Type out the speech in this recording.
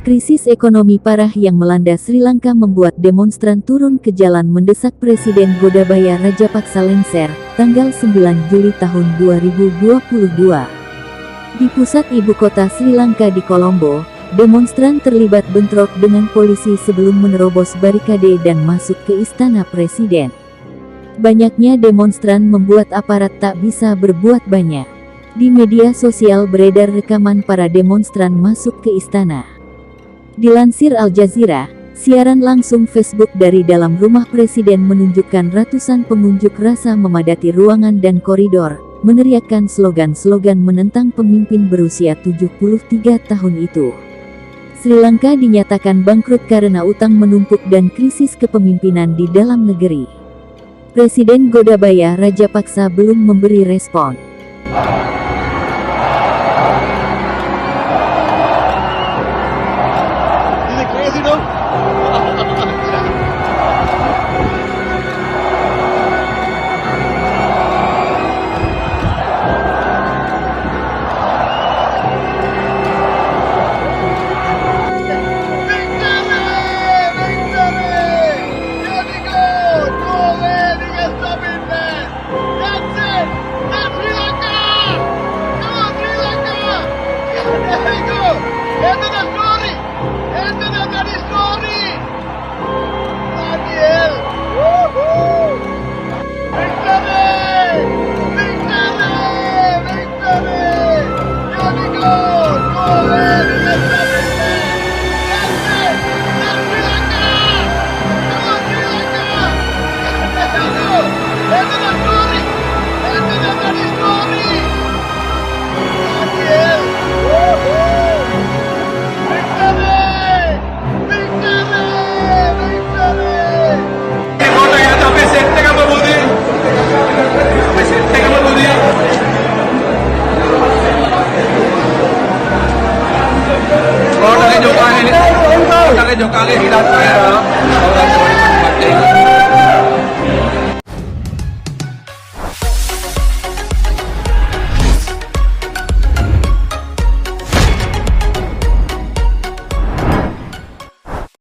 Krisis ekonomi parah yang melanda Sri Lanka membuat demonstran turun ke jalan mendesak Presiden Gotabaya Rajapaksa lengser, tanggal 9 Juli tahun 2022. Di pusat ibu kota Sri Lanka di Colombo, demonstran terlibat bentrok dengan polisi sebelum menerobos barikade dan masuk ke istana presiden. Banyaknya demonstran membuat aparat tak bisa berbuat banyak. Di media sosial beredar rekaman para demonstran masuk ke istana. Dilansir Al Jazeera, siaran langsung Facebook dari dalam rumah presiden menunjukkan ratusan pengunjuk rasa memadati ruangan dan koridor, meneriakkan slogan-slogan menentang pemimpin berusia 73 tahun itu. Sri Lanka dinyatakan bangkrut karena utang menumpuk dan krisis kepemimpinan di dalam negeri. Presiden Gotabaya Rajapaksa belum memberi respon.